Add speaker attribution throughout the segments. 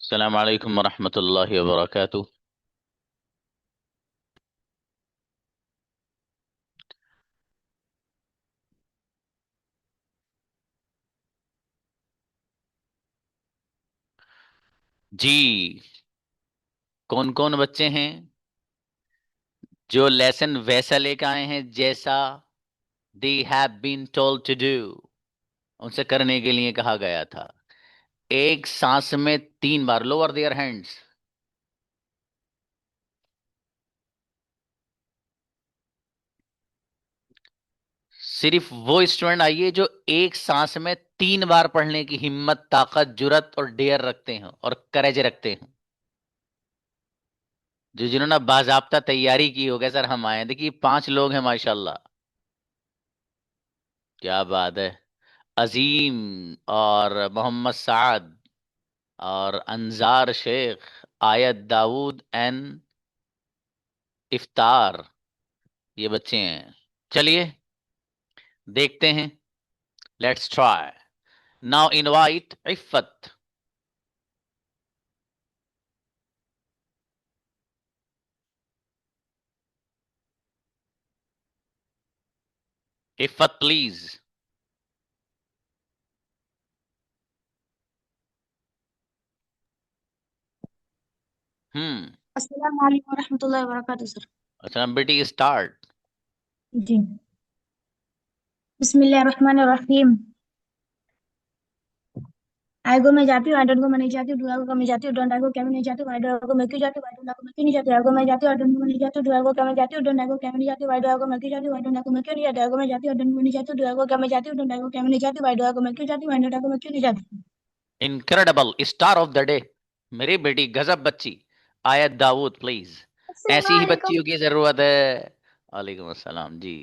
Speaker 1: अस्सलाम वालेकुम वरहमतुल्लाहि वबरकातुह। जी, कौन कौन बच्चे हैं जो लेसन वैसा लेकर आए हैं जैसा they have been told to do, उनसे करने के लिए कहा गया था। एक सांस में 3 बार, लोअर देयर हैंड्स। सिर्फ वो स्टूडेंट आइए जो एक सांस में 3 बार पढ़ने की हिम्मत, ताकत, जुरत और डेयर रखते हैं और करेज रखते हैं। जो जिन्होंने बाजाब्ता तैयारी की होगा सर, हम आए देखिए 5 लोग हैं माशाल्लाह। क्या बात है। अजीम और मोहम्मद साद और अंजार शेख, आयत दाऊद एंड इफ्तार, ये बच्चे हैं। चलिए देखते हैं। Let's try. Now invite Iffat. Iffat please. Hmm.
Speaker 2: अस्सलाम वालेकुम रहमतुल्लाहि व बरकातहू सर।
Speaker 1: अच्छा बेटी स्टार्ट।
Speaker 2: जी। बिस्मिल्लाहिर्रहमानिर्रहीम। आई गो मैं जाती हूँ, आई डोंट गो मैं नहीं जाती हूँ, डू आई गो का मैं जाती हूँ, डोंट आई गो क्या मैं नहीं जाती हूँ, आई डो आई गो मैं क्यों जाती हूँ, आई डोंट आई गो मैं क्यों नहीं जाती हूँ, आई गो मैं जाती हूँ, आई डोंट गो मैं नहीं जाती हूँ, डू आई गो क्या मैं जाती हूँ, डोंट आई गो क्या मैं नहीं जाती हूँ, आई डो आई गो मैं क्यों जाती हूँ, आई डोंट आई गो मैं क्यों नहीं जाती हूँ, आई गो मैं जाती हूँ, आई डोंट गो नहीं जाती हूँ, डू आई गो क्या मैं जाती हूँ, डोंट आई गो क्या मैं नहीं जाती हूँ, आई डो आई गो मैं क्यों जाती हूँ, आई डोंट आई गो मैं क्यों नहीं जाती हूँ।
Speaker 1: Incredible, star of the day, मेरी बेटी गजब बच्ची। आयत दाऊद प्लीज।
Speaker 2: अस्सलाम
Speaker 1: ऐसी ही
Speaker 2: वालेकुम।
Speaker 1: बच्चियों की जरूरत है। वालेकुम अस्सलाम जी।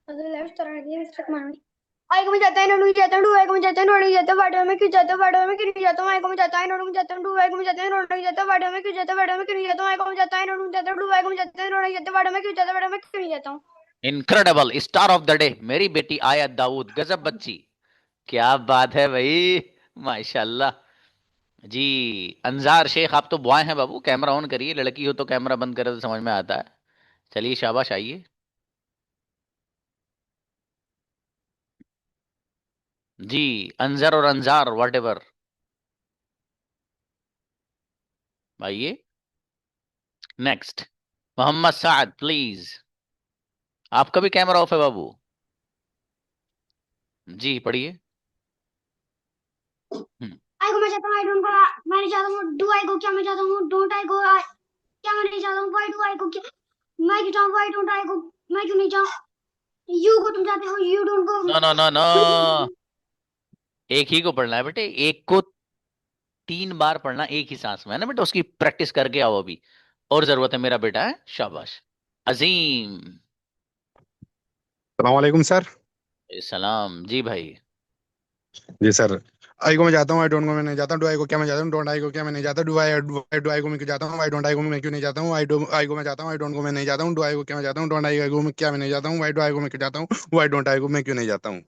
Speaker 2: अगर लेफ्ट तरह की स्ट्रिक मारनी। आई को मैं जाता है नोट में जाता हूँ, डू आई को मैं जाता है नोट नहीं जाता, वाडो में क्यों जाता हूँ, वाडो में क्यों नहीं जाता हूँ, आई को मैं जाता है नोट में जाता हूँ, डू आई को मैं जाता है नोट नहीं जाता, वाडो में क्यों जाता हूँ, वाडो में क्यों नहीं जाता हूँ, आई को मैं जाता है नोट में जाता हूँ, डू आई को मैं जाता है नोट नहीं जाता, वाडो में क्यों जाता हूँ, वाडो में क्यों नहीं जाता हूँ।
Speaker 1: Incredible, star of the day, मेरी बेटी आयत दाऊद, गजब बच्ची। क्या बात है भाई, माशाल्लाह। जी। अंजार शेख, आप तो बॉय हैं बाबू, कैमरा ऑन करिए, लड़की हो तो कैमरा बंद करे तो समझ में आता है। चलिए शाबाश, आइए। जी। अंजर और अंजार वट एवर, आइए। नेक्स्ट। मोहम्मद साद प्लीज। आपका भी कैमरा ऑफ है बाबू। जी पढ़िए। हम्म।
Speaker 2: आई को मैं जाता हूँ, आई डोंट गो मैं नहीं जाता हूँ, डू आई गो क्या मैं जाता हूँ, डोंट आई गो क्या मैं नहीं जाता हूँ, व्हाई डू आई गो क्या मैं क्यों जाऊँ, व्हाई डोंट आई गो मैं क्यों नहीं जाऊँ, यू गो तुम जाते हो, you don't go.
Speaker 1: No no no no, एक ही को पढ़ना है बेटे, एक को 3 बार पढ़ना एक ही सांस में है ना बेटा, उसकी प्रैक्टिस करके आओ अभी। और जरूरत है मेरा बेटा, है शाबाश। अजीम।
Speaker 3: सलामवालेकुम सर।
Speaker 1: सलाम जी भाई।
Speaker 3: जी सर। आई को मैं जाता हूँ, आई डोंट को मैं नहीं जाता हूँ, डू आई को क्या मैं जाता हूँ, डोंट आई को क्या मैं नहीं जाता, डू आई को मैं क्यों जाता हूँ, आई डोंट आई को मैं क्यों नहीं जाता हूँ, आई को मैं जाता हूँ, आई डोंट को मैं नहीं जाता हूँ, डू आई को क्या मैं जाता हूँ, डोंट आई को मैं क्या मैं नहीं जाता हूँ, वाई डू आई को मैं क्यों जाता हूँ, वाई डोंट आई को मैं क्यों नहीं जाता हूँ।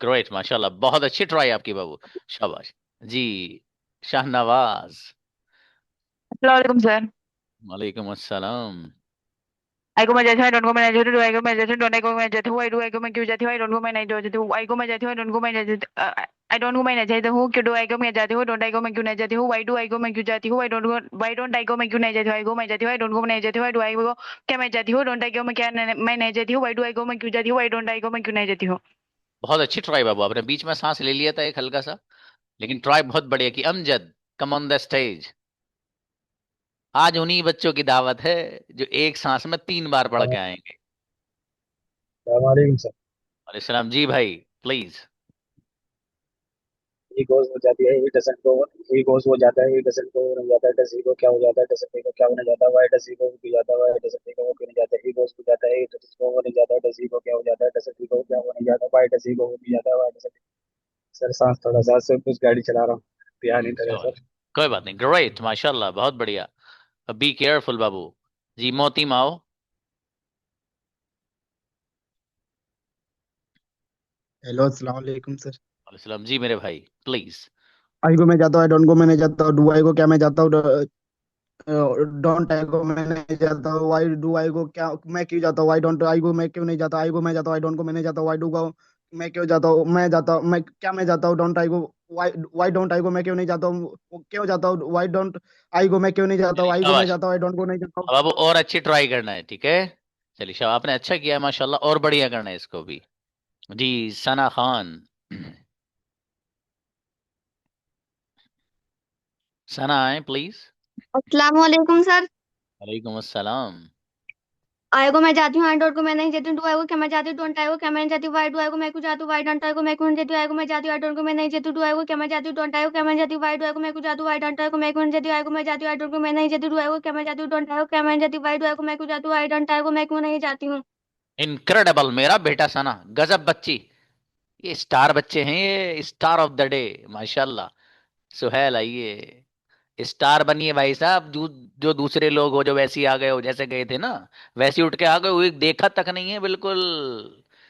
Speaker 1: ग्रेट, माशाल्लाह, बहुत अच्छी ट्राई आपकी बाबू। शाबाश। जी। शाहनवाज।
Speaker 4: अस्सलाम सर।
Speaker 1: वालेकुम अस्सलाम।
Speaker 4: आई को मैं जैसे आई डोंट को मैं नहीं जाती हूँ, आई को मैं जैसे डोंट आई को मैं जाती हूँ, आई डू आई को मैं क्यों जाती हूँ, आई डोंट को मैं नहीं जाती हूँ, आई को मैं जाती हूँ, आई डोंट को मैं नहीं जाती, आई डोंट को मैं नहीं जाती हूँ, क्यों डू आई को मैं जाती हूँ, डोंट आई को मैं क्यों नहीं जाती हूँ, वाई डू आई को मैं क्यों जाती हूँ, वाई डोंट आई को मैं क्यों नहीं जाती हूँ, आई को मैं जाती हूँ, आई डोंट को मैं नहीं जाती हूँ, आई डू आई को क्या मैं जाती हूँ, डोंट आई को मैं क्या मैं नहीं जाती हूँ, वाई डू आई को मैं क्यों जाती हूँ, आई डोंट आई को मैं क्यों नहीं जाती हूँ।
Speaker 1: बहुत अच्छी ट्राई बाबू, आपने बीच में सांस ले लिया था एक हल्का सा, लेकिन ट्राई बहुत बढ़िया की। अमजद, कम ऑन द स्टेज। आज उन्हीं बच्चों की दावत है जो एक सांस में 3 बार पढ़ के आएंगे।
Speaker 5: हमारे सर।
Speaker 1: सलाम जी भाई, प्लीज।
Speaker 5: ही गोज हो जाती है, he doesn't go, he goes हो जाता है, ही डजंट गो नहीं जाता है, डज ही गो क्या हो जाता है, डजंट ही गो क्या होने जाता है, वाई डज ही गो भी जाता है, वाई डजंट ही गो क्यों नहीं जाता है, ही गोज हो जाता है, ही डज गो हो नहीं जाता है, डज ही गो क्या हो जाता है, डजंट ही गो क्या हो नहीं जाता है, वाई डज ही गो हो नहीं जाता है, वाई डजंट। सर सांस थोड़ा सा से कुछ गाड़ी चला रहा हूँ, ध्यान नहीं लगा सर।
Speaker 1: कोई बात नहीं, ग्रेट माशाल्लाह, बहुत बढ़िया। बी केयरफुल बाबू। जी मोती माओ।
Speaker 6: हेलो अस्सलाम वालेकुम सर।
Speaker 1: सलाम जी मेरे भाई, प्लीज।
Speaker 6: आई को मैं जाता हूँ, आई डोंट गो मैं नहीं जाता हूँ, डू आई को क्या मैं जाता हूँ, डोंट आई को मैं नहीं जाता हूँ, वाई डू आई को क्या मैं क्यों जाता हूँ, वाई डोंट आई को मैं क्यों नहीं जाता, आई को मैं जाता हूँ, आई डोंट को मैं नहीं जाता हूँ, वाई डू गो मैं क्यों जाता हूँ, मैं जाता हूँ, मैं क्या मैं जाता हूँ, डोंट आई को वाई वाई डोंट आई को मैं क्यों नहीं जाता हूँ, क्यों जाता हूँ, वाई डोंट आई को मैं क्यों नहीं जाता हूँ,
Speaker 1: चलिए
Speaker 6: आई को मैं
Speaker 1: शाबाश।
Speaker 6: जाता हूँ, आई डोंट को नहीं जाता हूँ।
Speaker 1: अब आपको और अच्छी ट्राई करना है, ठीक है। चलिए शाबाश, आपने अच्छा किया है माशाल्लाह, और बढ़िया करना है इसको भी। जी सना खान। सना आए प्लीज।
Speaker 7: अस्सलाम वालेकुम सर।
Speaker 1: वालेकुम अस्सलाम।
Speaker 7: आई को मैं जाती हूँ, आई डोंट को मैं नहीं जाती हूँ, डू आई को क्या मैं जाती हूँ, डोंट आई को क्या मैं नहीं जाती हूँ, वाई डू आई को मैं क्यों जाती हूँ, वाई डोंट आई को मैं क्यों नहीं जाती हूँ, आई को मैं जाती हूँ, आई डोंट को मैं नहीं जाती हूँ, डू आई को क्या मैं जाती हूँ, डोंट आई को क्या मैं जाती हूँ, वाई डू आई को मैं क्यों जाती हूँ, वाई डोंट आई को मैं क्यों नहीं जाती हूँ, आई को मैं जाती हूँ, आई डोंट को मैं नहीं जाती हूँ, डू आई को क्या मैं जाती हूँ, डोंट आई को क्या मैं नहीं जाती हूँ, वाई डू आई को मैं क्यों जाती हूँ, आई डोंट आई को मैं क्यों नहीं जाती हूँ।
Speaker 1: इनक्रेडिबल मेरा बेटा सना, गजब बच्ची। ये स्टार बच्चे हैं, ये स्टार ऑफ द डे माशाल्लाह। सुहेल आइए, स्टार बनिए भाई साहब। जो जो दूसरे लोग हो जो वैसे ही आ गए हो, जैसे गए थे ना वैसे ही उठ के आ गए हो, एक देखा तक नहीं है बिल्कुल।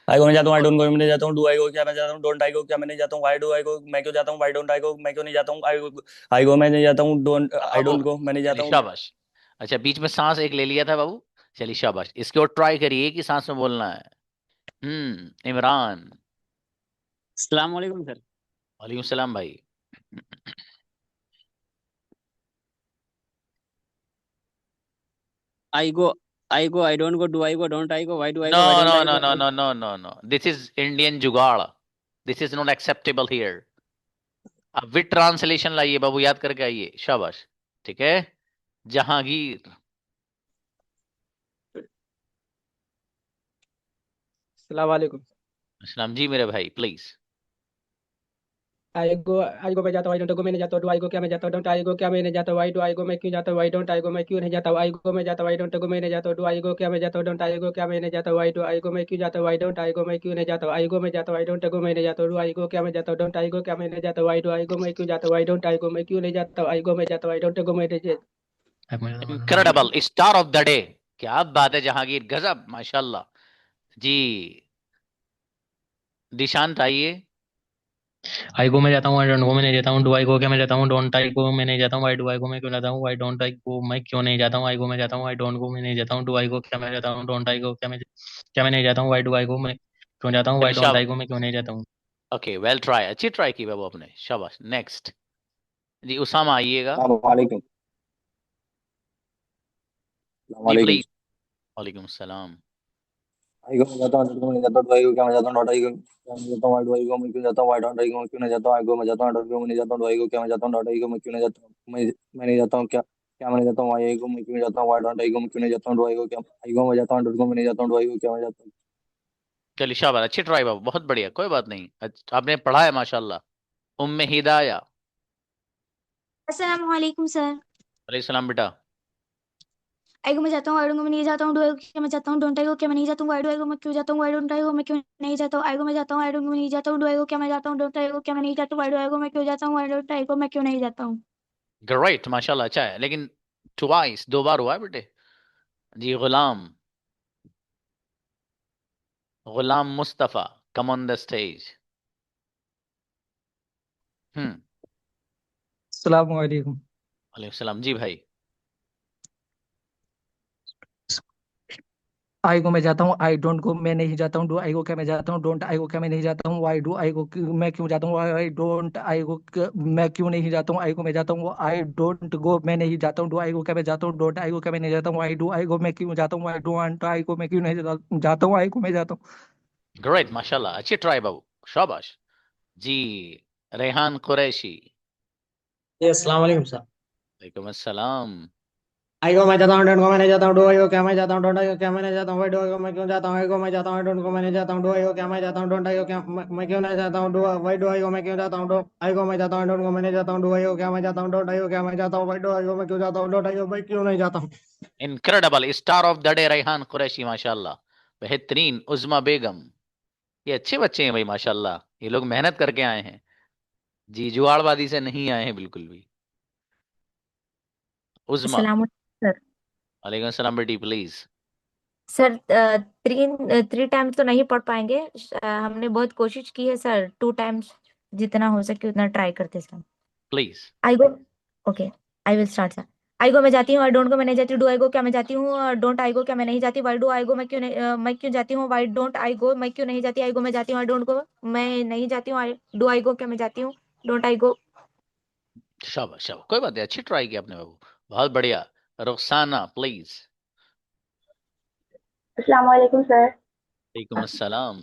Speaker 8: आई को मैं जाता हूँ, आई डोंट गो मैं नहीं जाता हूँ, डू आई को क्या मैं जाता हूँ, डोंट आई को क्या मैं नहीं जाता हूँ, वाई डू आई को मैं क्यों जाता हूँ, वाई डोंट आई को मैं क्यों नहीं जाता हूँ, आई को मैं नहीं जाता हूँ, don't I
Speaker 1: Babu
Speaker 8: don't go मैं नहीं
Speaker 1: चलिए
Speaker 8: जाता हूँ।
Speaker 1: शाबाश। अच्छा बीच में सांस एक ले लिया था बाबू। चलिए शाबाश, इसकी और ट्राई करिए कि सांस में बोलना है। इमरान।
Speaker 9: अस्सलाम वालेकुम सर।
Speaker 1: वालेकुम सलाम भाई।
Speaker 9: I go, I go, I don't go, do I go, don't I go, why do I
Speaker 1: no
Speaker 9: go, why
Speaker 1: no
Speaker 9: don't I
Speaker 1: no
Speaker 9: go,
Speaker 1: no no no no no, this is Indian jugaad. This is not acceptable here. अब with translation लाइए बाबू, याद करके आइए, शाबाश। ठीक है। जहांगीर।
Speaker 10: अस्सलाम वालेकुम।
Speaker 1: अस्सलाम जी मेरे भाई प्लीज।
Speaker 10: आई गो मैं जाता हूँ, आई डोंट गो मैं नहीं जाता हूँ, डू आई गो क्या मैं जाता हूँ, डोंट आई गो क्या मैं नहीं जाता हूँ, वाई डू आई गो मैं क्यों जाता हूँ, वाई डोंट आई गो मैं क्यों नहीं जाता हूँ, आई गो मैं जाता हूँ, आई डोंट गो मैं नहीं जाता हूँ, डू आई गो क्या मैं जाता हूँ, डोंट आई गो क्या मैं नहीं जाता हूँ, वाई डू आई गो मैं क्यों जाता हूँ, वाई डोंट आई गो मैं क्यों नहीं जाता हूँ, आई गो मैं जाता हूँ, आई डोंट गो मैं नहीं जाता हूँ, डू आई गो क्या मैं जाता हूँ, डोंट आई गो क्या मैं नहीं जाता हूँ, वाई डू आई गो मैं क्यों जाता हूँ, आई डोंट आई गो मैं क्यों नहीं जाता हूँ, आई गो मैं जाता हूँ, आई डोंट गो मैं नहीं जाता।
Speaker 1: Incredible, star of the day. क्या बात है जहांगीर, गजब माशाल्लाह। जी दिशांत आइए।
Speaker 11: आई को मैं जाता हूँ, आई डोंट गो मैं नहीं जाता हूँ, डू आई गो क्या मैं जाता हूँ, डोंट आई को मैं नहीं जाता हूँ, वाई डू आई गो मैं क्यों जाता हूँ, वाई डोंट आई को मैं क्यों नहीं जाता हूँ, आई को मैं जाता हूँ, आई डोंट गो मैं नहीं जाता हूँ, डू आई गो क्या मैं जाता हूँ, डोंट आई गो क्या मैं नहीं जाता हूँ, वाई डू आई गो मैं क्यों जाता हूँ, वाई डोंट आई
Speaker 1: शाबाश।
Speaker 11: को मैं क्यों नहीं जाता हूँ।
Speaker 1: ओके वेल ट्राई, अच्छी ट्राई की बाबू आपने, शाबाश। नेक्स्ट जी उसामा आइएगा।
Speaker 5: वालेकुम
Speaker 1: जी
Speaker 5: वालेकुम।
Speaker 1: प्लीज। वालेकुम सलाम।
Speaker 5: आई को मैं जाता हूँ, डोंट को मैं नहीं जाता हूँ, डू आई को क्या मैं जाता हूँ, डॉट आई को क्या मैं जाता हूँ, वाई डू आई को मैं क्यों जाता हूँ, वाई डोंट आई को मैं क्यों नहीं जाता हूँ, आई को मैं जाता हूँ, डॉट को मैं नहीं जाता हूँ, डू आई को क्या मैं जाता हूँ, डॉट आई को मैं क्यों नहीं जाता हूँ, मैं नहीं जाता हूँ, क्या क्या मैं नहीं जाता हूँ, आई को मैं क्यों जाता हूँ, वाई डोंट आई को मैं क्यों नहीं जाता हूँ, डू आई को क्या आई को मैं जाता हूँ, डॉट को मैं नहीं जाता हूँ, डू आई को क्या मैं जाता हूँ।
Speaker 1: चलिए शाबाश, अच्छी ट्राई बाबू, बहुत बढ़िया, कोई बात नहीं, आपने पढ़ा है माशाल्लाह। उम्मे हिदाया।
Speaker 2: अस्सलाम वालेकुम सर।
Speaker 1: वालेकुम सलाम बेटा।
Speaker 2: आई को मैं जाता हूँ, आई डोंट को मैं नहीं जाता हूँ, डू आई को क्या मैं जाता हूँ, डोंट आई को क्या मैं नहीं जाता हूँ, वाई डू आई को मैं क्यों जाता हूँ, वाई डोंट आई को मैं क्यों नहीं जाता हूँ, आई को मैं जाता हूँ, आई डोंट को मैं नहीं जाता हूँ, डू आई को क्या मैं जाता हूँ, डोंट आई को क्या मैं नहीं जाता हूँ, वाई डू आई को मैं क्यों जाता हूँ, वाई डोंट आई को मैं क्यों नहीं जाता हूँ।
Speaker 1: ग्रेट माशाल्लाह, अच्छा है, लेकिन ट्वाइस, दो बार हुआ है बेटे। जी Ghulam. Ghulam Mustafa, come on the stage. Hmm.
Speaker 10: अस्सलाम वालेकुम।
Speaker 1: वालेकुम सलाम जी भाई।
Speaker 10: आई को मैं जाता हूँ, आई डोंट को मैं नहीं जाता हूँ, डू आई को क्या मैं जाता हूँ, डोंट आई को क्या मैं नहीं जाता हूँ, वाई डू आई को मैं क्यों जाता हूँ, वाई डोंट आई को मैं क्यों नहीं जाता हूँ, आई को मैं जाता हूँ, आई डोंट गो मैं नहीं जाता हूँ, डू आई को क्या मैं जाता हूँ, डोंट आई को क्या मैं नहीं जाता हूँ, वाई डू आई को मैं क्यों जाता हूँ, वाई डोंट आई को मैं क्यों नहीं जाता हूँ, आई को मैं जाता हूँ।
Speaker 1: ग्रेट माशाल्लाह, अच्छी ट्राई बाबू, शाबाश। जी रेहान कुरैशी।
Speaker 10: जी अस्सलाम वालेकुम सर।
Speaker 1: वालेकुम अस्सलाम।
Speaker 10: आई को मैं जाता हूँ, डोंट को मैं नहीं जाता हूँ, डू आई को क्या मैं जाता हूँ, डोंट आई को क्या मैं नहीं जाता हूँ, वाई डू आई को मैं क्यों जाता हूँ, आई को मैं जाता हूँ, डोंट को मैं नहीं जाता हूँ, डू आई को क्या मैं जाता हूँ, डोंट आई को क्या मैं क्यों नहीं जाता हूँ, डू वाई डू आई को मैं क्यों जाता हूँ, डो आई को मैं जाता हूँ, डोंट को मैं नहीं जाता हूँ, डू आई को क्या मैं जाता हूँ, डोंट आई को क्या मैं जाता हूँ, वाई डू आई को मैं क्यों जाता हूँ, डोंट आई को मैं क्यों नहीं जाता हूँ।
Speaker 1: Incredible, star of the day Rehan Qureshi माशाल्लाह। बेहतरीन। उज़मा बेगम। ये अच्छे बच्चे हैं भाई माशाल्लाह, ये लोग मेहनत करके आए हैं। जी जुआड़बाजी से नहीं आए हैं बिल्कुल भी। उज़मा।
Speaker 12: अस्सलाम सर।
Speaker 1: वालेकुम सलाम बेटी प्लीज।
Speaker 12: सर थ्री टाइम्स तो नहीं पढ़ पाएंगे, हमने बहुत कोशिश की है सर, टू टाइम्स जितना हो सके उतना ट्राई करते sir.
Speaker 1: Please.
Speaker 12: I go, okay, I will start sir. I go मैं जाती हूँ, आई डोंट गो मैं नहीं जाती, डू आई गो क्या मैं जाती हूँ, डोंट आई गो क्या मैं नहीं जाती, वाई डू आई गो मैं क्यों नहीं मैं क्यों जाती हूँ, वाई डोंट आई गो मैं क्यों नहीं जाती, आई गो मैं जाती हूँ, आई डोंट गो मैं नहीं जाती हूँ, आई डू आई गो क्या मैं जाती हूँ, डोंट आई गो।
Speaker 1: शाबाश शाबाश, कोई बात नहीं, अच्छी ट्राई की आपने बाबू, बहुत बढ़िया। रुखसाना प्लीज।
Speaker 2: अस्सलाम वालेकुम सर।
Speaker 1: वालेकुम अस्सलाम।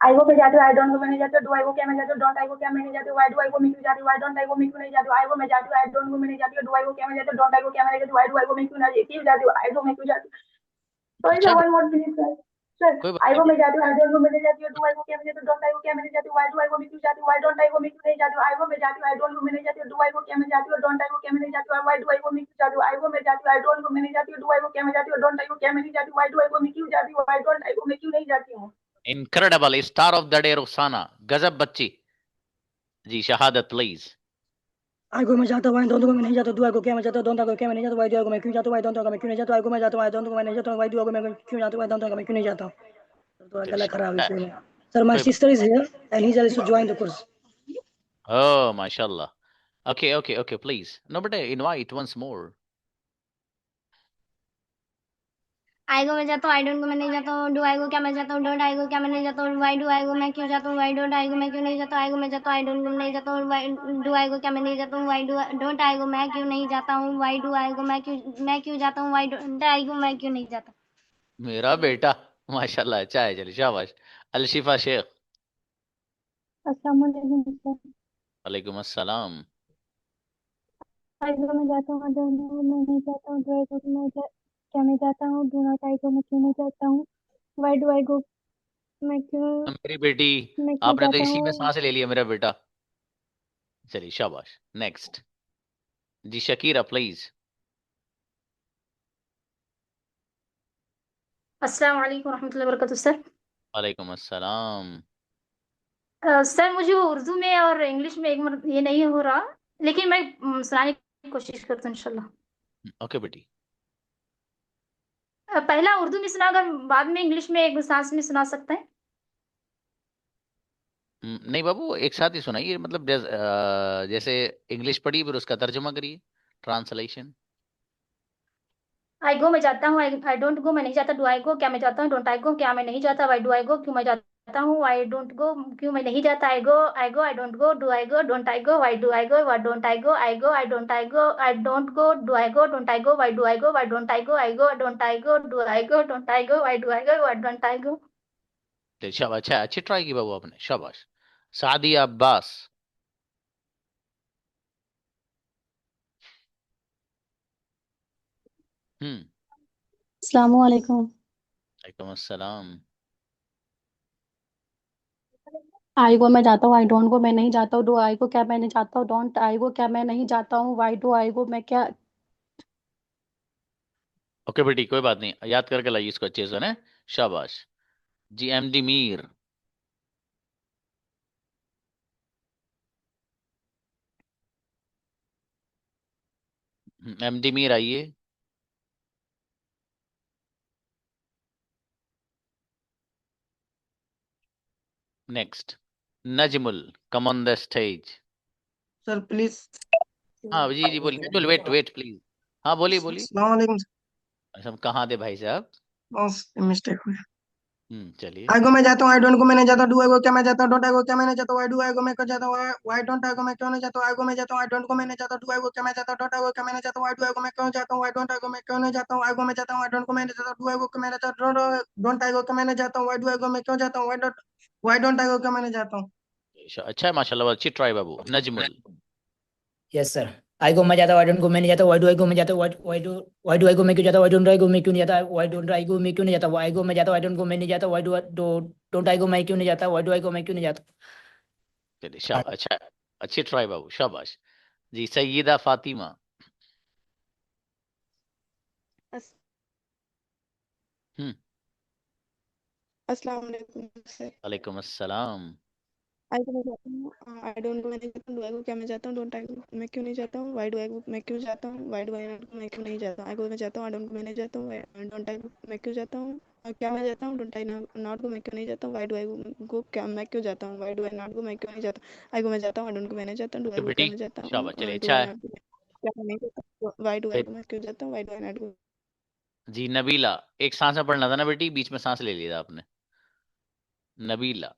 Speaker 2: आई गो पे जाती हूँ, आई डोंट गो मैं नहीं जाती, डू आई गो क्या मैं जाती हूँ, डोंट आई गो क्या मैं नहीं जाती, वाई डू आई गो मैं क्यों जाती हूँ, वाई डोंट आई गो मैं क्यों नहीं जाती, आई गो मैं जाती हूँ, आई डोंट गो मैं नहीं जाती, डू आई गो क्या मैं जाती हूँ, डोंट आई गो क्या मैं नहीं जाती, वाई डू आई गो मैं क्यों नहीं जाती, आई गो मैं क्यों जाती हूँ। सॉरी
Speaker 1: अच्छा
Speaker 2: sir, one more please sir. Sir
Speaker 1: कोई बात
Speaker 2: आई गो
Speaker 1: नहीं।
Speaker 2: मैं जाती हूँ, आई डोंट गो मैं नहीं जाती, डू आई गो क्या मैं जाती हूँ, डोंट आई गो क्या मैं नहीं जाती, वाई डू आई गो मैं क्यों जाती हूँ, वाई डोंट आई गो मैं क्यों नहीं जाती, आई गो मैं जाती हूँ, आई डोंट गो मैं नहीं जाती, डू आई गो क्या मैं जाती हूँ, डोंट आई गो क्या मैं नहीं जाती, वाई डू आई गो मैं क्यों जाती हूँ, आई गो मैं जाती हूँ, आई डोंट गो मैं नहीं जाती, डू आई गो क्या मैं जाती हूँ, डोंट आई गो क्या मैं नहीं जाती, वाई डू आई गो मैं क्यों जाती हूँ, आई डोंट आई गो मैं क्यों नहीं जाती हूँ।
Speaker 1: Incredible, star of the day Rukhsana, गजब बच्ची। जी शहादत प्लीज।
Speaker 10: आई गो मैं जाता हूँ, आई डोंट गो मैं नहीं जाता, डू आई गो क्या मैं जाता हूँ, डोंट आई गो क्या मैं नहीं जाता, वाई डू आई गो मैं क्यों जाता हूँ, आई डोंट आई गो मैं क्यों नहीं जाता, आई गो मैं जाता हूँ, आई डोंट गो मैं नहीं जाता, वाई डू आई गो मैं क्यों जाता हूँ, आई डोंट आई गो मैं क्यों नहीं जाता। थोड़ा गला खराब है इसलिए। सर माय
Speaker 1: कोई बात।
Speaker 10: Sister is here and he is also join the course.
Speaker 1: Oh माशाल्लाह। Okay okay okay please, no बेटा, invite once more.
Speaker 7: I go मैं जाता हूँ, आई डोंट गो मैं नहीं जाता हूँ, डू आई गो क्या मैं जाता हूँ, डोंट आई गो क्या मैं नहीं जाता हूँ, वाई डू आई गो मैं क्यों जाता हूँ, वाई डोंट आई गो मैं क्यों नहीं जाता, आई गो मैं जाता हूँ, आई डोंट गो मैं नहीं जाता हूँ, वाई डू आई गो क्या मैं नहीं जाता हूँ, why do don't I go मैं क्यों नहीं जाता हूँ, वाई डू आई गो मैं क्यों जाता हूँ, वाई डोंट आई गो मैं क्यों नहीं जाता।
Speaker 1: मेरा बेटा माशाल्लाह, अच्छा है, चलिए शाबाश। अलशिफा शेख।
Speaker 2: अस्सलाम वालेकुम सर।
Speaker 1: वालेकुम अस्सलाम।
Speaker 2: आई गो मैं जाता हूँ, आई डोंट गो मैं नहीं जाता हूँ, डू आई गो क्या मैं जाता हूँ, डू नॉट आई गो मैं क्यों नहीं जाता हूँ, वाई डू आई गो
Speaker 1: मेरी बेटी,
Speaker 2: मैं क्यों
Speaker 1: आपने तो
Speaker 2: जाता
Speaker 1: इसी में
Speaker 2: हूँ।
Speaker 1: सांस ले लिया मेरा बेटा। चलिए शाबाश, नेक्स्ट। Ji Shakira please.
Speaker 13: अस्सलाम वालेकुम रहमतुल्लाहि व बरकातुहू सर।
Speaker 1: वालेकुम अस्सलाम।
Speaker 13: सर मुझे वो उर्दू में और इंग्लिश में एक ये नहीं हो रहा, लेकिन मैं सुनाने की कोशिश करती हूँ इंशाल्लाह।
Speaker 1: ओके बेटी।
Speaker 13: पहला उर्दू में सुना, अगर बाद में इंग्लिश में एक सांस में सुना सकते हैं।
Speaker 1: नहीं बाबू, एक साथ ही सुनाइए, मतलब जैसे इंग्लिश पढ़ी फिर उसका तर्जुमा करिए, ट्रांसलेशन।
Speaker 13: आई गो मैं जाता हूँ, आई डोंट गो मैं नहीं जाता, डू आई गो क्या मैं जाता हूँ, डोंट आई गो क्या मैं नहीं जाता, वाई डू आई गो क्यों मैं जाता हूँ, आई डोंट गो क्यों मैं नहीं जाता, I go I don't go, do I go don't I go, why do I go why don't I go, I go I don't I go, I don't go, do I go don't I go, why do I go why don't I go, I go don't I go, do I go don't I go, why do I go why don't I go.
Speaker 1: चलिए शाबाश, अच्छा अच्छी try की बाबू आपने, शाबाश। सादिया अब्बास। हम्म।
Speaker 14: अस्सलाम वालेकुम।
Speaker 1: वालेकुम अस्सलाम।
Speaker 14: आई गो मैं जाता हूँ, आई डोंट गो मैं नहीं जाता हूँ, डू आई गो क्या मैं नहीं जाता हूँ, डोंट आई गो क्या मैं नहीं जाता हूँ, वाई डू आई गो मैं क्या।
Speaker 1: ओके बेटी, कोई बात नहीं, याद करके लाइए इसको अच्छे से ना, शाबाश। जी एमडी मीर। एमडी मीर आइए। Next. Najmul, come on the stage.
Speaker 6: Sir please.
Speaker 1: हाँ जी जी बोलिए, नजमुल वेट वेट प्लीज। हाँ बोलिए बोलिए।
Speaker 6: अस्सलाम वालेकुम।
Speaker 1: सब कहाँ थे भाई साहब।
Speaker 6: बस मिस्टेक हुई।
Speaker 1: चलिए।
Speaker 6: आई गो मैं जाता हूँ, आई डोंट गो मैं नहीं जाता, डू आई गो क्या मैं जाता हूँ, डोंट आई गो क्या मैं नहीं जाता, वाई डू आई गो मैं क्यों जाता हूँ, वाई डोंट आई गो मैं क्यों नहीं जाता, आई गो मैं जाता हूँ, आई डोंट गो मैं नहीं जाता, डू आई गो क्या मैं जाता हूँ, डोंट आई गो क्या मैं नहीं जाता, वाई डू आई गो मैं क्यों जाता हूँ, वाई डोंट आई गो मैं क्यों नहीं जाता हूँ, आई गो मैं जाता हूँ, आई डोंट गो मैं नहीं जाता, डू आई गो क्या मैं नहीं जाता, डोंट आई गो क्या मैं नहीं जाता हूँ, वाई डू आई गो मैं क्यों जाता हूँ, वाई डोंट आई गो क्या मैं नहीं जाता हूँ।
Speaker 1: अच्छा है माशाल्लाह, अच्छी ट्राई बाबू। Najmul.
Speaker 15: Yes sir. I go मैं जाता हूँ, आई डोंट गो मैं नहीं जाता, वाई डू आई गो मैं जाता हूँ, वाई डू आई गो मैं क्यों जाता, वाई डोंट आई गो मैं क्यों नहीं जाता, वाई डोंट आई गो मैं क्यों नहीं जाता, वाई गो मैं जाता हूँ, आई डोंट गो मैं नहीं जाता, वाई डोंट आई गो मैं क्यों नहीं जाता, वाई डू आई गो मैं क्यों नहीं जाता।
Speaker 1: चलिए शाबाश, अच्छा है, अच्छी ट्राई बाबू, शाबाश। जी सैयदा फातिमा।
Speaker 16: अस-
Speaker 1: हम्म।
Speaker 16: अस्सलाम वालेकुम सर।
Speaker 1: वालेकुम अस्सलाम।
Speaker 16: आई गो मैं जाता हूँ, आई डोंट गो मैं नहीं जाता हूँ, डू आई गो क्या मैं जाता हूँ, डोंट आई गो मैं क्यों नहीं जाता हूँ, वाई डू आई गो मैं क्यों जाता हूँ, वाई डू आई गो मैं क्यों नहीं जाता, आई गो मैं जाता हूँ, आई डोंट गो मैं नहीं जाता हूँ, आई डोंट आई गो मैं क्यों जाता हूँ, क्या मैं जाता हूँ? डोंट आई नॉट गो, मैं क्यों नहीं जाता हूँ? वाई डू आई गो, क्या मैं क्यों जाता हूँ? वाई डू आई नॉट गो, मैं क्यों नहीं जाता हूँ? आई गो, मैं जाता हूँ। आई डोंट गो, मैं नहीं जाता हूँ। डू आई
Speaker 1: तो
Speaker 16: गो, क्या
Speaker 1: बेटी
Speaker 16: मैं जाता हूँ?
Speaker 1: शाबाश, चलिए
Speaker 16: डू
Speaker 1: अच्छा
Speaker 16: आई
Speaker 1: है।
Speaker 16: नॉट गो, क्या मैं नहीं जाता? वाई डू आई गो, मैं क्यों जाता हूँ? Why do I not go.
Speaker 1: जी नबीला, एक सांस में पढ़ना था ना बेटी, बीच में सांस ले लिया था आपने। नबीला,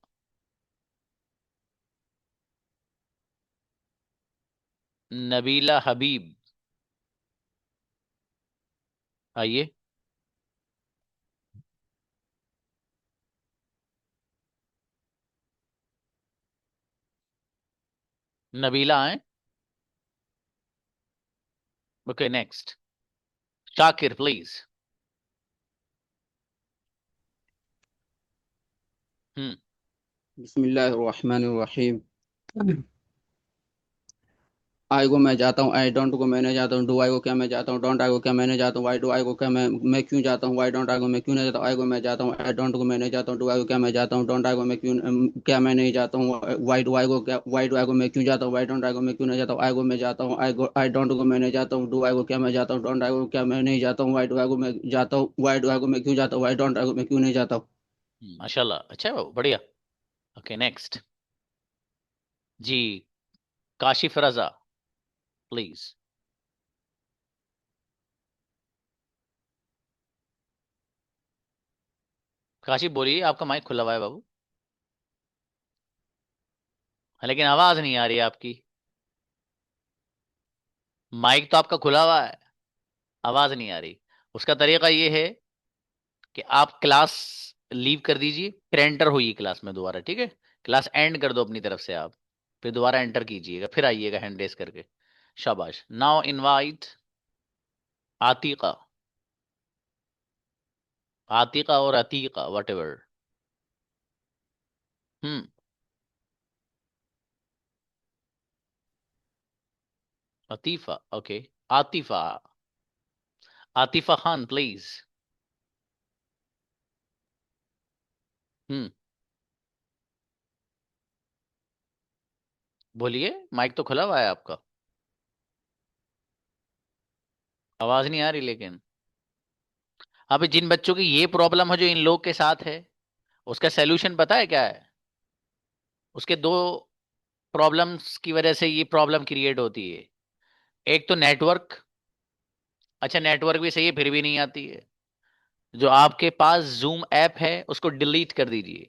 Speaker 1: नबीला हबीब, आइए। नबीला आए। Okay next, Shakir please.
Speaker 9: बिस्मिल्लाहिर्रहमानिर्रहीम। आई गो मैं जाता हूँ, आई डोंट गो मैं नहीं जाता हूँ। डू आई गो क्या मैं जाता हूँ? डोंट आई गो क्या मैं नहीं जाता हूँ। वाई डू आई गो क्या मैं क्यों जाता हूँ? वाई डोंट आई गो मैं क्यों नहीं जाता हूँ? आई गो मैं जाता हूँ, आई डोंट गो मैं नहीं जाता हूँ। डू आई गो क्या मैं जाता हूँ? डोंट आई गो मैं क्यों क्या मैं नहीं जाता हूँ? वाई डू आई गो क्या, वाई डू आई गो मैं क्यों जाता हूँ? वाई डोंट आई गो मैं क्यों नहीं जाता हूँ? आई गो मैं जाता हूँ, आई डोंट गो मैं नहीं जाता हूँ। डू आई गो क्या मैं जाता हूँ? डोंट आई गो क्या मैं नहीं जाता हूँ। वाई डू आई गो मैं जाता हूँ, वाई डू आई गो मैं क्यों जाता हूँ? वाई डोंट आई गो मैं क्यों नहीं जाता हूँ।
Speaker 1: माशाल्लाह, अच्छा है बाबू, बढ़िया। ओके नेक्स्ट, जी काशिफ रजा प्लीज। काशिफ बोलिए, आपका माइक खुला हुआ है बाबू। लेकिन आवाज नहीं आ रही है आपकी। माइक तो आपका खुला हुआ है, आवाज नहीं आ रही। उसका तरीका ये है कि आप क्लास लीव कर दीजिए, फिर एंटर होइए क्लास में दोबारा, ठीक है? क्लास एंड कर दो अपनी तरफ से आप, फिर दोबारा एंटर कीजिएगा, फिर आइएगा हैंड रेस करके। शाबाश। नाउ इनवाइट आतिका, आतिका और Atika whatever. Atifa, okay. Atifa, Atifa Khan please. हम्म, बोलिए, माइक तो खुला हुआ है आपका, आवाज नहीं आ रही। लेकिन अभी जिन बच्चों की ये प्रॉब्लम है जो इन लोग के साथ है, उसका सलूशन पता है क्या है? उसके दो प्रॉब्लम्स की वजह से ये प्रॉब्लम क्रिएट होती है। एक तो नेटवर्क, अच्छा नेटवर्क भी सही है फिर भी नहीं आती है। जो आपके पास जूम ऐप है उसको डिलीट कर दीजिए,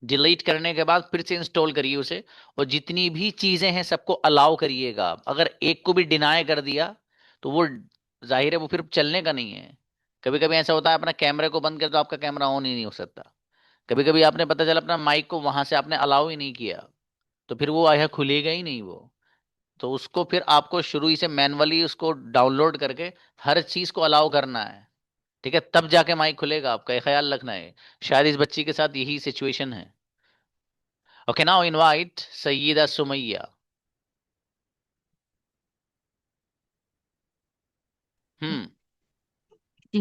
Speaker 1: डिलीट करने के बाद फिर से इंस्टॉल करिए उसे, और जितनी भी चीजें हैं सबको अलाउ करिएगा। अगर एक को भी डिनाई कर दिया तो वो जाहिर है वो फिर चलने का नहीं है। कभी कभी ऐसा होता है अपना कैमरे को बंद कर तो आपका कैमरा ऑन ही नहीं हो सकता। कभी कभी आपने पता चला अपना माइक को वहां से आपने अलाउ ही नहीं किया, तो फिर वो आया खुलेगा ही नहीं वो। तो उसको फिर आपको शुरू ही से मैनुअली उसको डाउनलोड करके हर चीज को अलाउ करना है, ठीक है? तब जाके माइक खुलेगा आपका, ये ख्याल रखना है। शायद इस बच्ची के साथ यही सिचुएशन है। Okay now invite Sayyada Sumaiya. हम्म,
Speaker 17: जी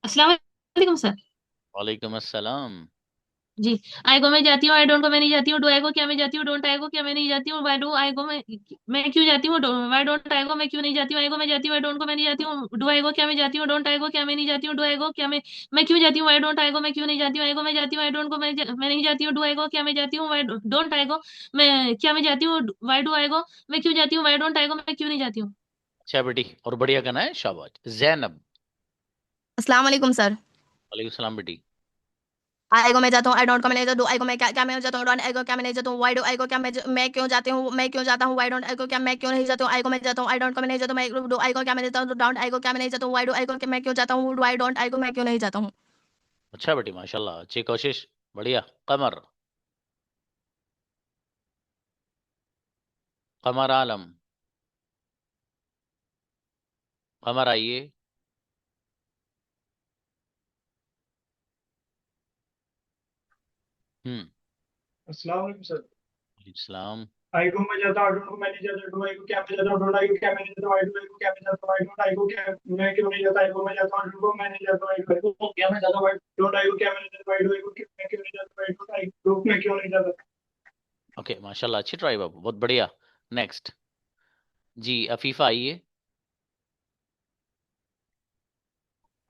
Speaker 17: अस्सलाम वालेकुम सर।
Speaker 1: वालेकुम अस्सलाम।
Speaker 17: जी आई गो मैं जाती हूँ, आई डोंट गो मैं नहीं जाती हूँ। डू आई गो क्या मैं जाती हूँ? डोंट आई गो क्या मैं नहीं जाती हूँ? वाई डू आई गो मैं क्यों जाती हूँ? वाई डोंट आई गो मैं क्यों नहीं जाती हूँ? आई गो मैं जाती हूँ, आई डोंट गो मैं नहीं जाती हूँ। डू आई गो क्या मैं जाती हूँ? डोंट आई गो क्या मैं नहीं जाती हूँ? डू आई गो क्या मैं क्यों जाती हूँ? वाई डोंट आई गो मैं क्यों नहीं जाती हूँ? आई गो मैं जाती हूँ, आई डोंट गो मैं नहीं जाती हूँ। डू आई गो क्या मैं जाती हूँ? वाई डोंट आई गो मैं क्या मैं जाती हूँ? वाई डू आई गो मैं क्यों जाती हूँ? वाई डोंट आई गो मैं क्यों नहीं जाती हूँ?
Speaker 1: अच्छा बेटी, और बढ़िया करना है, शाबाश। जैनब।
Speaker 18: अस्सलाम वालेकुम सर।
Speaker 1: वालेकुम सलाम बेटी।
Speaker 18: आई गो मैं जाता हूँ, आई डोंट को मैं नहीं जाता हूँ। आई गो मैं क्या मैं जाता हूँ? डोंट आई गो क्या मैं नहीं जाता हूँ? वाई डू आई गो क्या मैं क्यों जाती हूँ? मैं क्यों जाता हूँ? वाई डोंट आई गो क्या मैं क्यों नहीं जाता हूँ? आई गो मैं जाता हूँ, आई डोंट को मैं नहीं जाता हूँ। मैं डू आई गो क्या मैं जाता हूँ? डोंट आई गो क्या मैं नहीं जाता हूँ? वाई डू आई गो मैं क्यों जाता हूँ? वाई डोंट आई गो मैं क्यों नहीं जाता हूँ?
Speaker 1: अच्छा बेटी, माशाल्लाह, अच्छी कोशिश, बढ़िया। कमर, कमर आलम, कमर आइए। हम्म,
Speaker 19: अस्सलाम वालेकुम सर।
Speaker 1: इस्लाम।
Speaker 19: आई को मैं जाता हूँ, डोंट को मैं नहीं जाता। डू आई को क्या मैं जाता हूँ? डोंट आई को क्या मैं नहीं जाता। आई डू आई को क्या मैं जाता हूँ? आई डोंट आई को क्या मैं क्यों नहीं जाता? आई को मैं जाता हूँ, डू को मैं नहीं जाता। आई को क्या मैं जाता हूँ? डोंट आई को क्या मैं नहीं जाता। आई डू आई को क्या मैं क्यों नहीं जाता। आई डोंट आई को मैं क्यों नहीं जाता।
Speaker 1: ओके माशाल्लाह, अच्छी ट्राई बाबू, बहुत बढ़िया। नेक्स्ट, जी अफीफा आइए।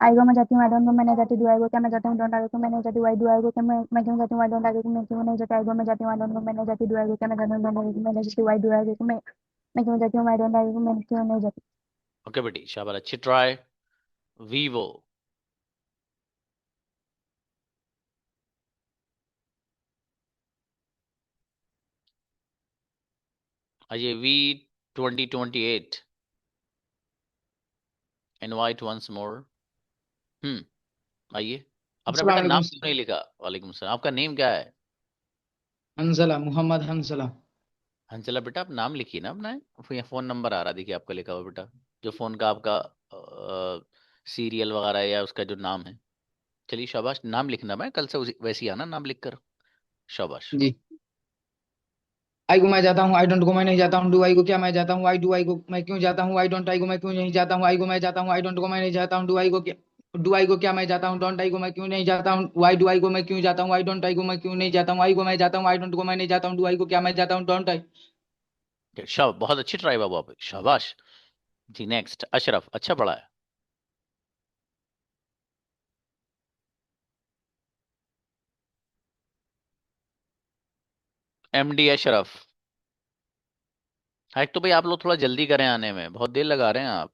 Speaker 2: आई गो मैं जाती हूँ आई डोंट गो मैं नहीं जाती डू आई गो क्या मैं जाती हूँ डोंट आई गो मैं नहीं जाती वाई डू आई गो क्या मैं क्यों जाती हूँ आई डोंट आई गो मैं क्यों नहीं जाती आई गो मैं जाती हूँ आई डोंट गो मैं नहीं जाती डू आई गो क्या मैं जाती हूँ डोंट आई गो मैं नहीं जाती वाई डू आई गो मैं क्यों जाती हूँ आई डोंट आई गो मैं क्यों नहीं जाती।
Speaker 1: ओके बेटी शाबाश, अच्छी ट्राई। वीवो आइए, V2028 इनवाइट वंस मोर। आइए, अपना बेटा नाम क्यों नहीं लिखा? वालेकुम सलाम, आपका नेम क्या है?
Speaker 20: हंसला, मोहम्मद हंसला।
Speaker 1: हंसला बेटा, आप नाम लिखिए ना अपना। यहाँ फोन नंबर आ रहा, देखिए आपका लिखा हुआ बेटा, जो फोन का आपका सीरियल वगैरह है या उसका जो नाम है। चलिए शाबाश, नाम लिखना, मैं कल से वैसे ही आना नाम लिख कर। शाबाश।
Speaker 20: जी। आई गो मैं जाता हूँ आई डोंट गो मैं नहीं जाता हूँ डू आई गो क्या मैं जाता हूँ आई डू आई गो मैं क्यों जाता हूँ आई डोंट आई गो मैं क्यों नहीं जाता हूँ आई गो मैं जाता हूँ आई डोंट गो मैं नहीं जाता हूँ डू आई गो क्या मैं जाता हूँ डोंट आई गो मैं क्यों नहीं जाता हूँ वाई डू आई गो मैं क्यों जाता हूँ आई डोंट आई गो मैं क्यों नहीं जाता हूँ आई गो मैं जाता हूँ आई डोंट गो मैं नहीं जाता हूँ डू आई गो क्या मैं जाता हूँ डोंट आई।
Speaker 1: शाबाश, बहुत अच्छी ट्राई बाबू आप, शाबाश जी। नेक्स्ट अशरफ, अच्छा पढ़ा है। MD अशरफ। एक तो भाई आप लोग थोड़ा जल्दी करें आने में, बहुत देर लगा रहे हैं आप।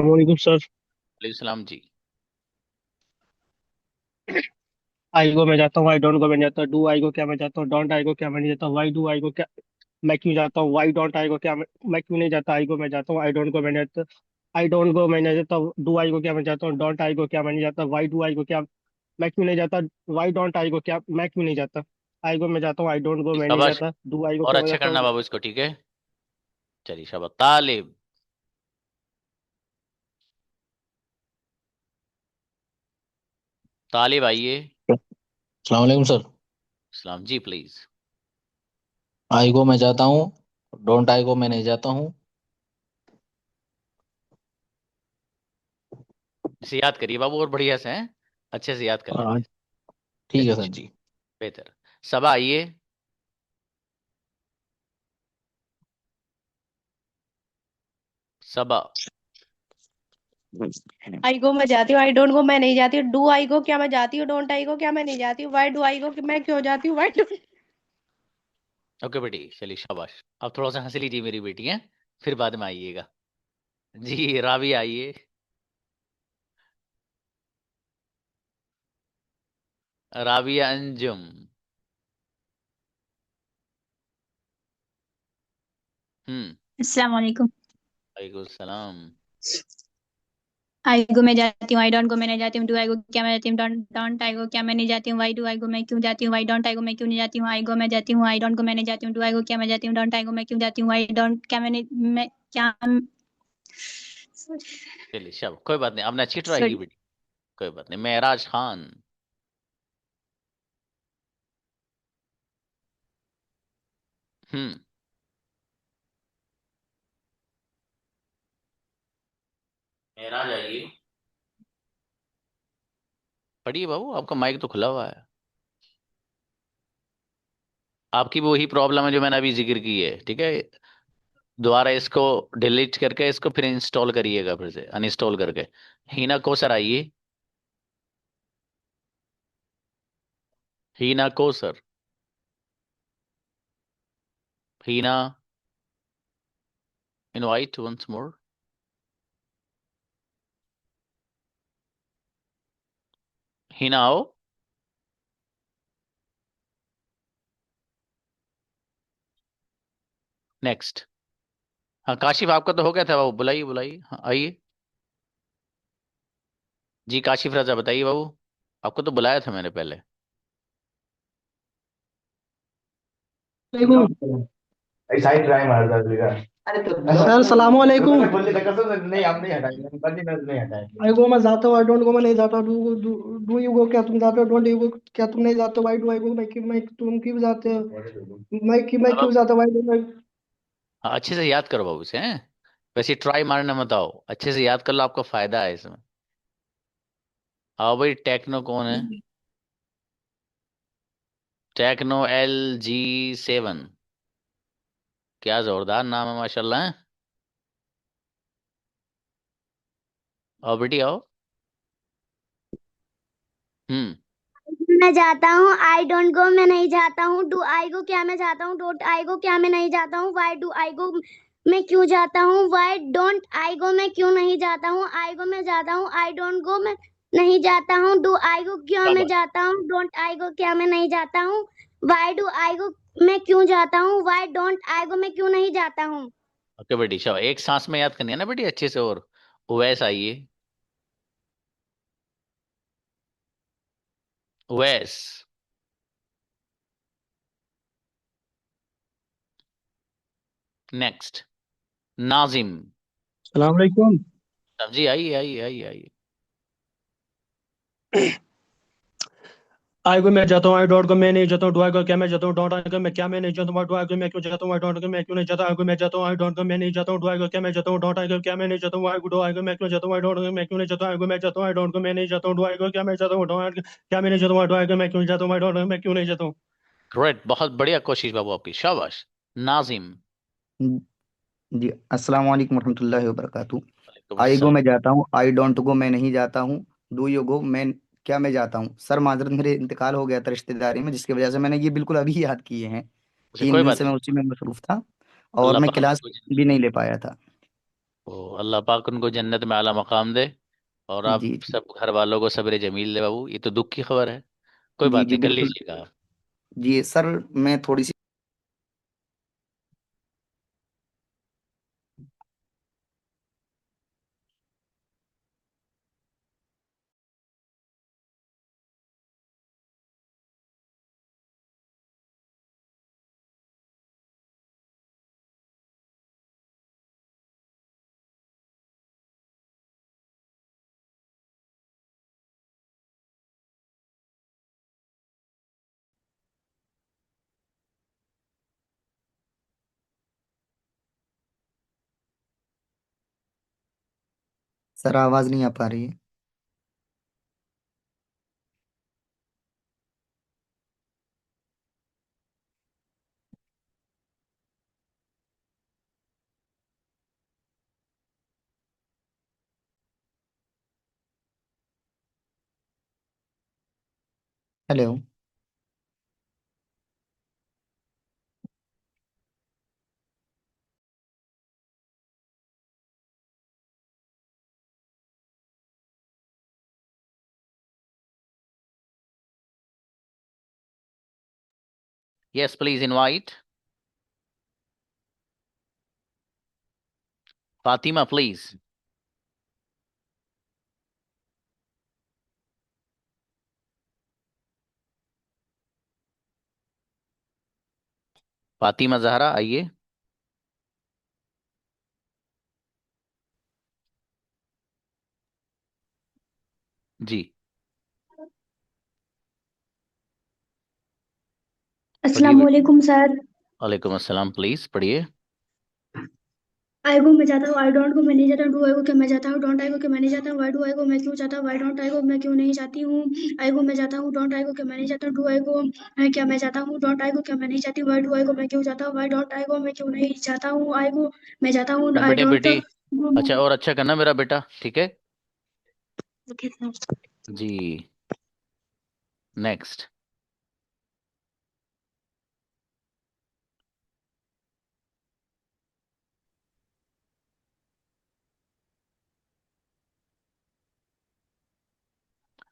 Speaker 10: वालेकुम सर।
Speaker 1: वालेकुम सलाम जी।
Speaker 10: आई गो मैं जाता हूँ आई डोंट गो मैं जाता हूँ डू आई गो क्या मैं जाता हूँ डोंट आई गो क्या मैं नहीं जाता हूँ वाई डू आई गो क्या मैं क्यों जाता हूँ वाई डोंट आई गो क्या मैं क्यों नहीं जाता आई गो मैं जाता हूँ आई डोंट गो मैं जाता आई डोंट गो मैं नहीं जाता डू आई गो क्या मैं जाता हूँ डोंट आई गो क्या मैं नहीं जाता वाई डू आई गो क्या मैं क्यों नहीं जाता वाई डोंट आई गो क्या मैं क्यों नहीं जाता आई गो मैं जाता हूँ आई डोंट गो मैं नहीं
Speaker 1: शाबाश,
Speaker 10: जाता डू आई गो
Speaker 1: और
Speaker 10: क्या मैं
Speaker 1: अच्छा
Speaker 10: जाता
Speaker 1: करना
Speaker 10: हूँ।
Speaker 1: बाबू इसको, ठीक है। चलिए शाबाश। तालिब, तालिब आइए।
Speaker 21: अस्सलाम वालेकुम सर।
Speaker 1: सलाम जी, प्लीज।
Speaker 21: आई गो मैं जाता हूँ डोंट आई गो मैं नहीं जाता हूँ।
Speaker 1: इसे याद करिए बाबू, और बढ़िया से हैं, अच्छे से याद कर
Speaker 21: हाँ,
Speaker 1: लीजिए।
Speaker 21: ठीक है
Speaker 1: चलिए
Speaker 21: सर जी।
Speaker 1: बेहतर। सबा आइए। सबा,
Speaker 14: आई गो मैं जाती हूँ आई डोंट गो मैं नहीं जाती हूँ डू आई गो क्या मैं जाती हूँ डोंट आई गो क्या मैं नहीं जाती हूँ वाई डू आई गो मैं क्यों जाती हूँ वाई डू।
Speaker 1: ओके बेटी, चलिए शाबाश। अब थोड़ा सा हंस लीजिए मेरी बेटी है, फिर बाद में आइएगा जी। रावी आइए। राबिया अंजुम।
Speaker 22: अस्सलाम वालेकुम।
Speaker 1: वालेकुम सलाम।
Speaker 22: आई गो मैं जाती हूँ आई डोंट गो मैं नहीं जाती हूँ डू आई गो क्या मैं जाती हूँ डोंट डोंट आई गो क्या मैं नहीं जाती हूँ वाई डू आई गो मैं क्यों जाती हूँ वाई डोंट आई गो मैं क्यों नहीं जाती हूँ आई गो मैं जाती हूँ आई डोंट गो मैं नहीं जाती हूँ डू आई गो क्या मैं जाती हूँ डोंट आई गो मैं क्यों जाती हूँ वाई डोंट क्या मैं क्या
Speaker 1: चलिए शाबाश, कोई बात नहीं, आपने अच्छी ट्राई की
Speaker 22: सॉरी
Speaker 1: बेटी, कोई बात नहीं। महराज खान। हम्म महराज आइए। पढ़िए बाबू, आपका माइक तो खुला हुआ है। आपकी वो ही प्रॉब्लम है जो मैंने अभी जिक्र की है, ठीक है। दोबारा इसको डिलीट करके इसको फिर इंस्टॉल करिएगा, फिर से अनइंस्टॉल करके। हीना कोसर आइए। हीना कोसर। हीना, इनवाइट वंस मोर। हीना आओ। नेक्स्ट। हाँ काशिफ, आपका तो हो गया था बाबू, बुलाइए बुलाइए, हाँ आइए जी। काशिफ रजा बताइए बाबू, आपको तो बुलाया था मैंने पहले।
Speaker 19: साइड ट्राई मार दीजिएगा।
Speaker 10: सर सलाम वालेकुम।
Speaker 19: नहीं आप नहीं हटाएंगे, नहीं हटाएंगे।
Speaker 10: आई गो मैं जाता हूँ आई डोंट गो मैं नहीं जाता do do do you go क्या तुम जाते हो डोंट यू गो क्या तुम नहीं जाते हो वाई डू आई गो मैं तुम क्यों जाते हो मैं क्यों
Speaker 1: अब
Speaker 10: जाता हूँ वाई डू
Speaker 1: हाँ, अच्छे से याद करो बाबू से, हैं। वैसे ट्राई मारना मत आओ, अच्छे से याद कर लो, आपका फायदा है इसमें। आओ भाई, टेक्नो कौन है? टेक्नो LG7, क्या जोरदार नाम है माशाल्लाह, है? आओ बेटी आओ। हम्म।
Speaker 7: मैं जाता हूँ, आई डोंट गो मैं नहीं जाता हूँ, डू आई गो क्या मैं जाता हूँ, डोंट आई गो क्या मैं नहीं जाता हूँ, वाई डू आई गो मैं क्यों जाता हूँ, वाई डोंट आई गो मैं क्यों नहीं जाता हूँ, आई गो मैं जाता हूँ, आई डोंट गो मैं नहीं जाता हूँ, डू आई गो क्यों मैं
Speaker 1: शाबाश।
Speaker 7: जाता हूँ, डोंट आई गो क्या मैं नहीं जाता हूँ, वाई डू आई गो मैं क्यों जाता हूँ, वाई डोंट आई गो मैं क्यों नहीं जाता हूँ।
Speaker 1: ओके बेटी शाबाश। एक सांस में याद करनी है ना बेटी अच्छे से। और वैस आइए। वैस। नेक्स्ट नाजिम।
Speaker 3: सलाम अलैकुम।
Speaker 1: जी आइए आइए आइए आइए।
Speaker 3: आई को मैं जाता हूँ, आई डोंट को मैं नहीं जाता हूँ, डू आई को क्या मैं जाता हूँ, डोंट आई को मैं क्या मैं नहीं जाता हूँ, डू आई को मैं क्यों जाता हूँ, आई डोंट को मैं क्यों नहीं जाता, आई को मैं जाता हूँ, आई डोंट को मैं नहीं जाता हूँ, डू आई को क्या मैं जाता हूँ, डोंट आई को क्या मैं नहीं जाता हूँ, आई को डू आई को मैं क्यों जाता हूँ, आई डोंट को मैं क्यों नहीं जाता हूँ, आई को मैं जाता हूँ, आई डोंट को मैं नहीं जाता हूँ, डू आई को क्या मैं जाता हूँ, डोंट क्या मैं नहीं जाता हूँ, डू आई को मैं क्यों जाता हूँ, आई डोंट को मैं क्यों नहीं जाता हूँ।
Speaker 1: ग्रेट। बहुत बढ़िया कोशिश बाबू आपकी। शाबाश। नाजिम।
Speaker 4: जी अस्सलाम वालेकुम रहमतुल्लाहि व बरकातहू।
Speaker 1: वालेकुम
Speaker 4: आई गो
Speaker 1: अस्सलाम।
Speaker 4: मैं जाता हूँ, आई डोंट गो मैं नहीं जाता हूँ, डू यू गो मैं क्या मैं जाता हूँ। सर माजरत मेरे इंतकाल हो गया था रिश्तेदारी में, जिसकी वजह से मैंने ये बिल्कुल अभी याद किए हैं।
Speaker 1: अच्छा
Speaker 4: तीन
Speaker 1: कोई
Speaker 4: दिन
Speaker 1: बात
Speaker 4: से मैं
Speaker 1: नहीं।
Speaker 4: उसी में मसरूफ था और
Speaker 1: अल्लाह
Speaker 4: मैं
Speaker 1: पाक
Speaker 4: क्लास
Speaker 1: उनको
Speaker 4: भी नहीं ले पाया था।
Speaker 1: अल्लाह पाक उनको जन्नत में आला मकाम दे। और आप
Speaker 4: जी जी।
Speaker 1: सब घर वालों को सब्र जमील दे बाबू। ये तो दुख की खबर है। कोई
Speaker 4: जी
Speaker 1: बात
Speaker 4: जी
Speaker 1: नहीं, कर
Speaker 4: बिल्कुल।
Speaker 1: लीजिएगा आप।
Speaker 4: जी सर, मैं थोड़ी सी सर आवाज नहीं आ पा रही है। Hello.
Speaker 1: Yes please invite Fatima please. Fatima Zahra आइए। जी पढ़िए
Speaker 2: अस्सलाम
Speaker 1: बेटी।
Speaker 2: वालेकुम सर।
Speaker 1: वालेकुम अस्सलाम। प्लीज पढ़िए।
Speaker 2: आई गो मैं जाता हूँ, आई डोंट गो मैं नहीं जाता हूँ, डू आई गो क्या मैं जाता हूँ, डोंट आई गो क्या मैं नहीं जाता हूँ, वाई डू आई गो मैं क्यों जाता हूँ, वाई डोंट आई गो मैं क्यों नहीं जाती हूँ, आई गो मैं जाता हूँ, डोंट आई गो क्या मैं नहीं जाता हूँ, डू आई गो क्या मैं जाता हूँ, डोंट आई गो क्या मैं नहीं जाती हूँ, वाई डू आई गो मैं क्यों जाता हूँ, वाई डोंट आई गो मैं क्यों नहीं जाता हूँ, आई गो मैं जाता हूँ, आई
Speaker 1: बेटी
Speaker 2: डोंट
Speaker 1: बेटी
Speaker 2: गो।
Speaker 1: अच्छा और अच्छा करना मेरा बेटा, ठीक है।
Speaker 2: Okay sir.
Speaker 1: जी नेक्स्ट।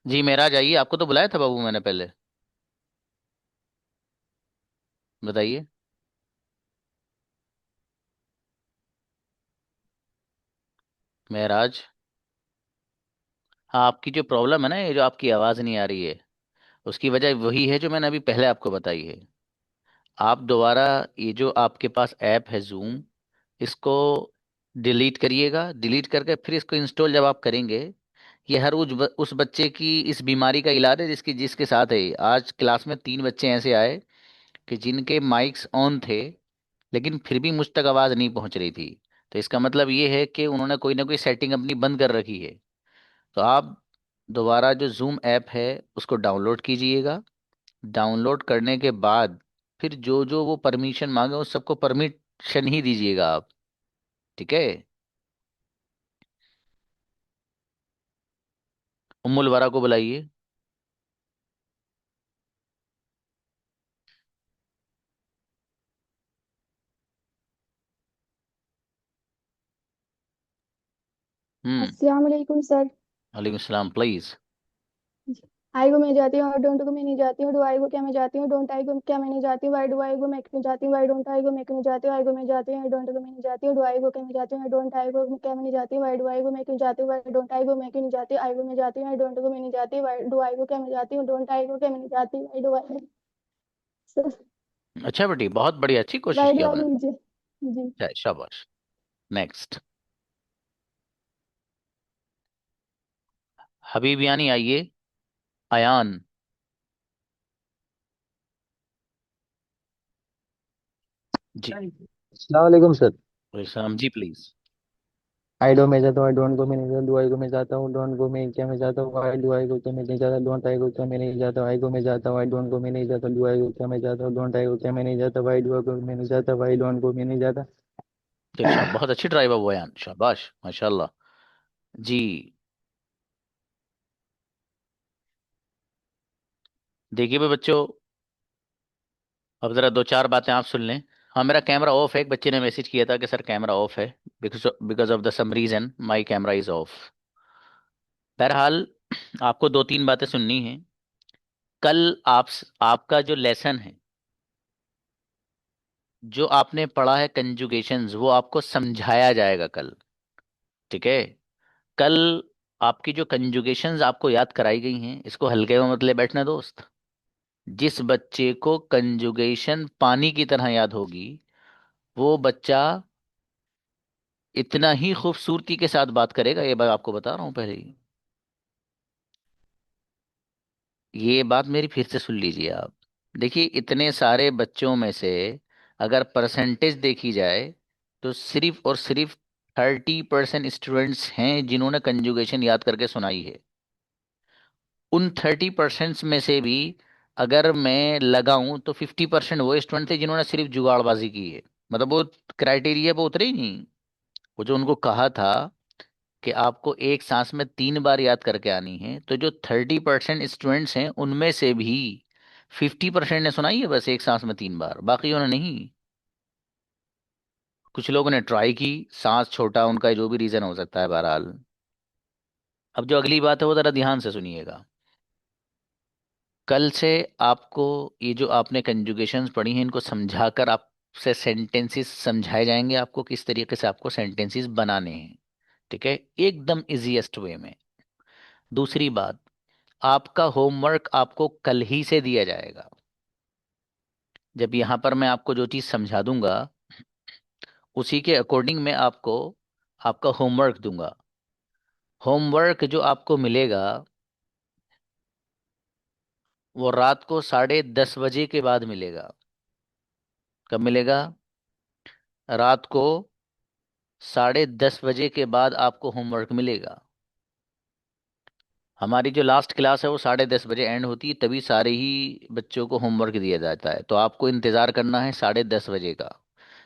Speaker 1: जी मेराज आइए। आपको तो बुलाया था बाबू मैंने पहले। बताइए। मेराज। हाँ आपकी जो प्रॉब्लम है ना, ये जो आपकी आवाज़ नहीं आ रही है, उसकी वजह वही है जो मैंने अभी पहले आपको बताई है। आप दोबारा ये जो आपके पास ऐप है जूम, इसको डिलीट करिएगा। डिलीट करके फिर इसको इंस्टॉल जब आप करेंगे, ये हर उस बच्चे की इस बीमारी का इलाज है जिसकी जिसके साथ है ये। आज क्लास में 3 बच्चे ऐसे आए कि जिनके माइक्स ऑन थे लेकिन फिर भी मुझ तक आवाज़ नहीं पहुंच रही थी। तो इसका मतलब ये है कि उन्होंने कोई ना कोई सेटिंग अपनी बंद कर रखी है। तो आप दोबारा जो जूम ऐप है उसको डाउनलोड कीजिएगा। डाउनलोड करने के बाद फिर जो जो वो परमिशन मांगे उस सबको परमिशन ही दीजिएगा आप। ठीक है। उम्मुल वरा को बुलाइए।
Speaker 16: अस्सलाम वालेकुम सर।
Speaker 1: वालेकुम सलाम, प्लीज।
Speaker 16: आई को मैं जाती हूँ और डोंट को मैं नहीं जाती हूँ। डू आई को क्या मैं जाती हूँ। डोंट आई को क्या मैं नहीं जाती हूँ। वाई डू आई को मैं क्यों जाती हूँ। वाई डोंट आई को मैं क्यों जाती हूँ। आई को मैं जाती हूँ डोंट को मैं नहीं जाती हूँ। डू आई को क्या मैं जाती हूँ। डोंट आई को क्या मैं नहीं जाती हूँ। वाई डू आई को मैं क्यों जाती हूँ। वाई डोंट आई को मैं क्यों नहीं जाती। आई को मैं जाती हूँ डोंट को मैं नहीं जाती। वाई डू आई को क्या मैं जाती हूँ। डोंट आई को क्या मैं नहीं जाती। वाई डू आई सर
Speaker 1: अच्छा बेटी, बहुत बढ़िया, अच्छी कोशिश
Speaker 16: वाई
Speaker 1: की
Speaker 16: डू आई
Speaker 1: आपने।
Speaker 16: मुझे जी।
Speaker 1: शाबाश। नेक्स्ट, हबीबियानी आइए। अयान। जी।
Speaker 8: अस्सलाम वालेकुम सर।
Speaker 1: सलाम जी, प्लीज।
Speaker 8: आई डो मैं जाता हूँ। आई डोंट गो मैं नहीं जाता। डू आई गो मैं जाता हूँ। डोंट गो मैं क्या मैं जाता हूँ। आई डू आई गो क्या मैं नहीं जाता। डोंट आई गो क्या मैं नहीं जाता। आई गो मैं जाता हूँ। आई डोंट गो मैं नहीं जाता। डू आई गो क्या मैं जाता हूँ। डोंट आई गो क्या मैं नहीं जाता। वाई डू आई गो मैं नहीं जाता। वाई डोंट गो मैं नहीं जाता।
Speaker 1: अच्छा, बहुत अच्छी ड्राइवर वो अयान, शाबाश माशाल्लाह। जी। देखिए भाई बच्चों, अब जरा दो चार बातें आप सुन लें। हाँ, मेरा कैमरा ऑफ है। एक बच्चे ने मैसेज किया था कि सर कैमरा ऑफ है, because because of the some reason my camera is off. बहरहाल, आपको दो तीन बातें सुननी है। कल आपका जो लेसन है, जो आपने पढ़ा है कंजुगेशंस, वो आपको समझाया जाएगा कल। ठीक है। कल आपकी जो कंजुगेशंस आपको याद कराई गई हैं, इसको हल्के में मत ले बैठना दोस्त। जिस बच्चे को कंजुगेशन पानी की तरह याद होगी, वो बच्चा इतना ही खूबसूरती के साथ बात करेगा। ये बात आपको बता रहा हूं पहले ही। ये बात मेरी फिर से सुन लीजिए आप। देखिए, इतने सारे बच्चों में से अगर परसेंटेज देखी जाए, तो सिर्फ और सिर्फ 30% स्टूडेंट्स हैं जिन्होंने कंजुगेशन याद करके सुनाई है। उन 30% में से भी अगर मैं लगाऊं तो 50% वो स्टूडेंट थे जिन्होंने सिर्फ जुगाड़बाजी की है। मतलब वो क्राइटेरिया पे उतरे ही नहीं। वो जो उनको कहा था कि आपको एक सांस में 3 बार याद करके आनी है, तो जो 30% स्टूडेंट्स हैं उनमें से भी 50% ने सुनाई है बस एक सांस में 3 बार, बाकी उन्होंने नहीं। कुछ लोगों ने ट्राई की, सांस छोटा, उनका जो भी रीजन हो सकता है, बहरहाल। अब जो अगली बात है वो जरा ध्यान से सुनिएगा। कल से आपको ये जो आपने कंजुगेशंस पढ़ी हैं, इनको समझाकर आपसे सेंटेंसेस समझाए जाएंगे, आपको किस तरीके से आपको सेंटेंसेस बनाने हैं। ठीक है, एकदम इजीएस्ट वे में। दूसरी बात, आपका होमवर्क आपको कल ही से दिया जाएगा। जब यहाँ पर मैं आपको जो चीज़ समझा दूंगा, उसी के अकॉर्डिंग मैं आपको आपका होमवर्क दूंगा। होमवर्क जो आपको मिलेगा, वो रात को 10:30 बजे के बाद मिलेगा। कब मिलेगा? रात को 10:30 बजे के बाद आपको होमवर्क मिलेगा। हमारी जो लास्ट क्लास है वो 10:30 बजे एंड होती है, तभी सारे ही बच्चों को होमवर्क दिया जाता है। तो आपको इंतज़ार करना है 10:30 बजे का।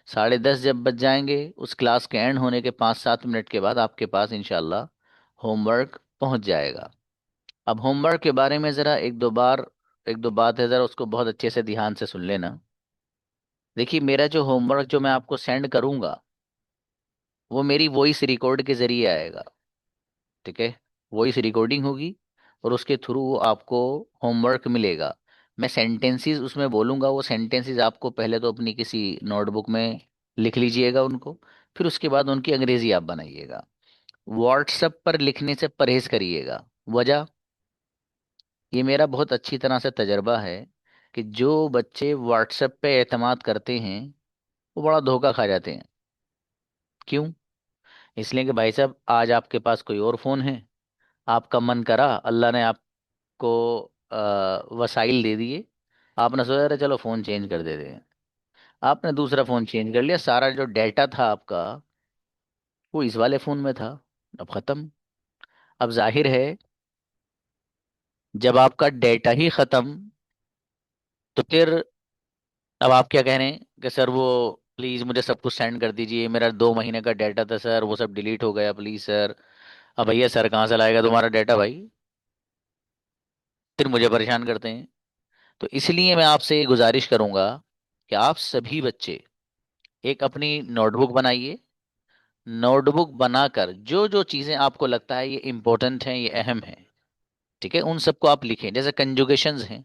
Speaker 1: 10:30 जब बज जाएंगे, उस क्लास के एंड होने के 5-7 मिनट के बाद आपके पास इंशाल्लाह होमवर्क पहुंच जाएगा। अब होमवर्क के बारे में ज़रा एक दो बात है, ज़रा उसको बहुत अच्छे से ध्यान से सुन लेना। देखिए, मेरा जो होमवर्क जो मैं आपको सेंड करूंगा, वो मेरी वॉइस रिकॉर्ड के ज़रिए आएगा। ठीक है, वॉइस रिकॉर्डिंग होगी और उसके थ्रू आपको होमवर्क मिलेगा। मैं सेंटेंसेस उसमें बोलूँगा, वो सेंटेंसेस आपको पहले तो अपनी किसी नोटबुक में लिख लीजिएगा उनको, फिर उसके बाद उनकी अंग्रेजी आप बनाइएगा। व्हाट्सएप पर लिखने से परहेज करिएगा। वजह, ये मेरा बहुत अच्छी तरह से तजर्बा है कि जो बच्चे व्हाट्सएप पे एतमाद करते हैं, वो बड़ा धोखा खा जाते हैं। क्यों? इसलिए कि भाई साहब, आज आपके पास कोई और फ़ोन है, आपका मन करा, अल्लाह ने आपको वसाइल दे दिए, आपने सोचा अरे चलो फ़ोन चेंज कर देते हैं। आपने दूसरा फ़ोन चेंज कर लिया, सारा जो डेटा था आपका वो इस वाले फ़ोन में था, अब ख़त्म। अब जाहिर है, जब आपका डेटा ही ख़त्म, तो फिर अब आप क्या कह रहे हैं कि सर वो प्लीज़ मुझे सब कुछ सेंड कर दीजिए, मेरा 2 महीने का डाटा था सर, वो सब डिलीट हो गया, प्लीज़ सर। अब भैया, सर कहाँ से लाएगा तुम्हारा डाटा भाई? फिर मुझे परेशान करते हैं। तो इसलिए मैं आपसे गुजारिश करूंगा कि आप सभी बच्चे एक अपनी नोटबुक बनाइए। नोटबुक बनाकर जो जो चीजें आपको लगता है ये इंपॉर्टेंट हैं, ये अहम है, ठीक है, उन सबको आप लिखें। जैसे कंजुगेशंस हैं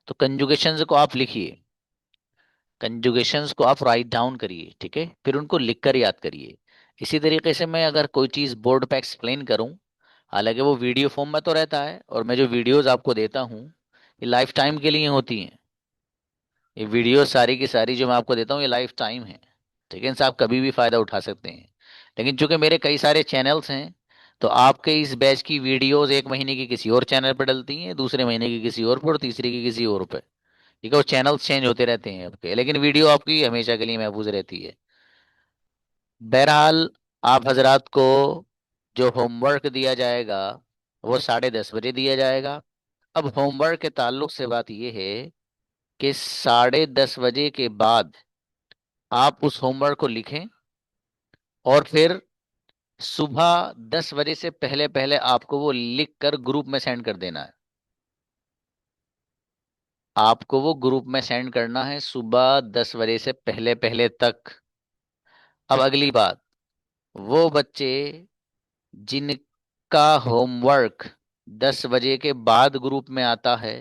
Speaker 1: तो कंजुगेशंस को आप लिखिए, कंजुगेशंस को आप राइट डाउन करिए, ठीक है, फिर उनको लिखकर याद करिए। इसी तरीके से मैं अगर कोई चीज़ बोर्ड पे एक्सप्लेन करूं, हालांकि वो वीडियो फॉर्म में तो रहता है, और मैं जो वीडियोस आपको देता हूं ये लाइफ टाइम के लिए होती हैं। ये वीडियो सारी की सारी जो मैं आपको देता हूँ ये लाइफ टाइम है, ठीक है, इनसे आप कभी भी फ़ायदा उठा सकते हैं। लेकिन चूंकि मेरे कई सारे चैनल्स हैं तो आपके इस बैच की वीडियोस एक महीने की किसी और चैनल पर डलती हैं, दूसरे महीने की किसी और पर, और तीसरे की किसी और पे, ठीक है, वो चैनल्स चेंज होते रहते हैं आपके, लेकिन वीडियो आपकी हमेशा के लिए महफूज रहती है। बहरहाल आप हजरात को जो होमवर्क दिया जाएगा वो 10:30 बजे दिया जाएगा। अब होमवर्क के ताल्लुक से बात यह है कि 10:30 बजे के बाद आप उस होमवर्क को लिखें, और फिर सुबह 10 बजे से पहले पहले आपको वो लिख कर ग्रुप में सेंड कर देना है। आपको वो ग्रुप में सेंड करना है सुबह 10 बजे से पहले पहले तक। अब अगली बात, वो बच्चे जिनका होमवर्क 10 बजे के बाद ग्रुप में आता है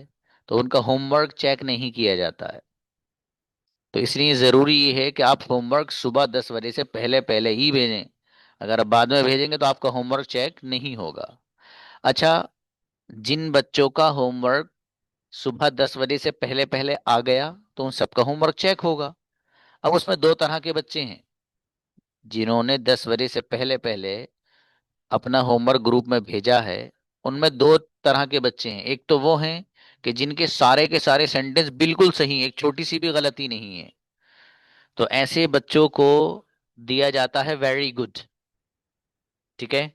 Speaker 1: तो उनका होमवर्क चेक नहीं किया जाता है। तो इसलिए ज़रूरी ये है कि आप होमवर्क सुबह 10 बजे से पहले पहले ही भेजें। अगर आप बाद में भेजेंगे तो आपका होमवर्क चेक नहीं होगा। अच्छा, जिन बच्चों का होमवर्क सुबह 10 बजे से पहले पहले आ गया तो उन सबका होमवर्क चेक होगा। अब उसमें दो तरह के बच्चे हैं। जिन्होंने 10 बजे से पहले पहले अपना होमवर्क ग्रुप में भेजा है, उनमें दो तरह के बच्चे हैं। एक तो वो हैं कि जिनके सारे के सारे सेंटेंस बिल्कुल सही हैं, एक छोटी सी भी गलती नहीं है, तो ऐसे बच्चों को दिया जाता है वेरी गुड, ठीक है।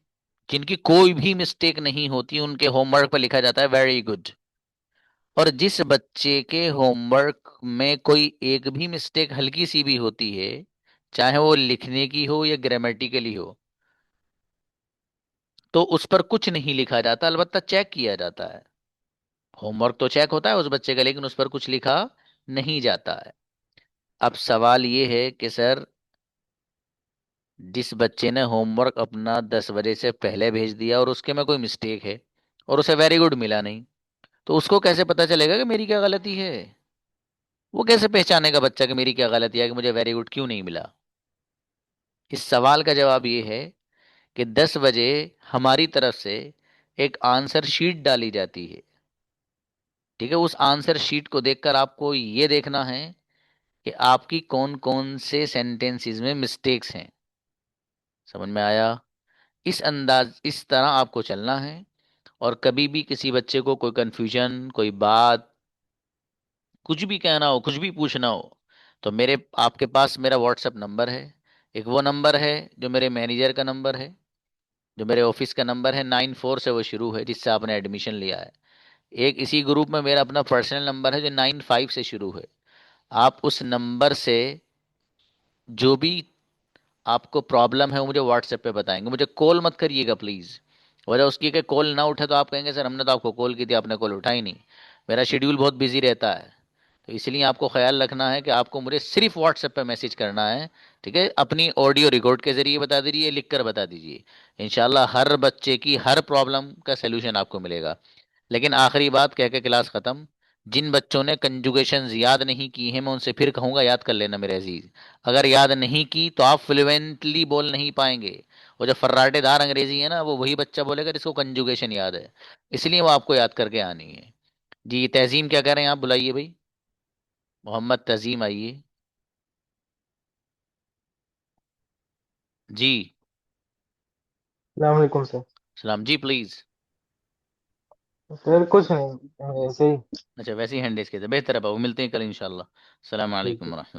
Speaker 1: जिनकी कोई भी मिस्टेक नहीं होती उनके होमवर्क पर लिखा जाता है वेरी गुड। और जिस बच्चे के होमवर्क में कोई एक भी मिस्टेक हल्की सी भी होती है, चाहे वो लिखने की हो या ग्रामेटिकली हो, तो उस पर कुछ नहीं लिखा जाता, अलबत्ता चेक किया जाता है। होमवर्क तो चेक होता है उस बच्चे का, लेकिन उस पर कुछ लिखा नहीं जाता है। अब सवाल ये है कि सर, जिस बच्चे ने होमवर्क अपना 10 बजे से पहले भेज दिया और उसके में कोई मिस्टेक है और उसे वेरी गुड मिला नहीं, तो उसको कैसे पता चलेगा कि मेरी क्या गलती है? वो कैसे पहचानेगा बच्चा कि मेरी क्या गलती है, कि मुझे वेरी गुड क्यों नहीं मिला? इस सवाल का जवाब ये है कि 10 बजे हमारी तरफ से एक आंसर शीट डाली जाती है, ठीक है। उस आंसर शीट को देखकर आपको ये देखना है कि आपकी कौन कौन से सेंटेंसेस में मिस्टेक्स हैं। समझ में आया? इस तरह आपको चलना है। और कभी भी किसी बच्चे को कोई कंफ्यूजन, कोई बात, कुछ भी कहना हो, कुछ भी पूछना हो, तो मेरे आपके पास मेरा व्हाट्सएप नंबर है। एक वो नंबर है जो मेरे मैनेजर का नंबर है, जो मेरे ऑफिस का नंबर है, 94 से वो शुरू है, जिससे आपने एडमिशन लिया है। एक इसी ग्रुप में मेरा अपना पर्सनल नंबर है जो 95 से शुरू है। आप उस नंबर से जो भी आपको प्रॉब्लम है वो मुझे व्हाट्सएप पे बताएंगे। मुझे कॉल मत करिएगा प्लीज़। वजह उसकी कि कॉल ना उठे तो आप कहेंगे सर हमने तो आपको कॉल की थी, आपने कॉल उठाई नहीं। मेरा शेड्यूल बहुत बिजी रहता है, तो इसलिए आपको ख्याल रखना है कि आपको मुझे सिर्फ व्हाट्सएप पे मैसेज करना है, ठीक है। अपनी ऑडियो रिकॉर्ड के जरिए बता दीजिए, लिख कर बता दीजिए। इंशाल्लाह हर बच्चे की हर प्रॉब्लम का सलूशन आपको मिलेगा। लेकिन आखिरी बात कह के क्लास ख़त्म। जिन बच्चों ने कंजुगेशंस याद नहीं की हैं, मैं उनसे फिर कहूँगा याद कर लेना मेरे अजीज। अगर याद नहीं की तो आप फ्लुएंटली बोल नहीं पाएंगे। वो जो फर्राटेदार अंग्रेजी है ना, वो वही बच्चा बोलेगा जिसको कंजुगेशन याद है। इसलिए वो आपको याद करके आनी है। जी तहजीम क्या कह रहे हैं आप? बुलाइए भाई, मोहम्मद तजीम आइए जी।
Speaker 5: अस्सलाम वालेकुम सर।
Speaker 1: सलाम जी, प्लीज़।
Speaker 5: सर कुछ नहीं, ऐसे ही।
Speaker 1: अच्छा, वैसे ही हैंड रेस किया था, बेहतर है बाबू। मिलते हैं कल इंशाल्लाह। सलाम
Speaker 5: ठीक
Speaker 1: अलैकुम
Speaker 5: है।
Speaker 1: वरहमतुल्लाह।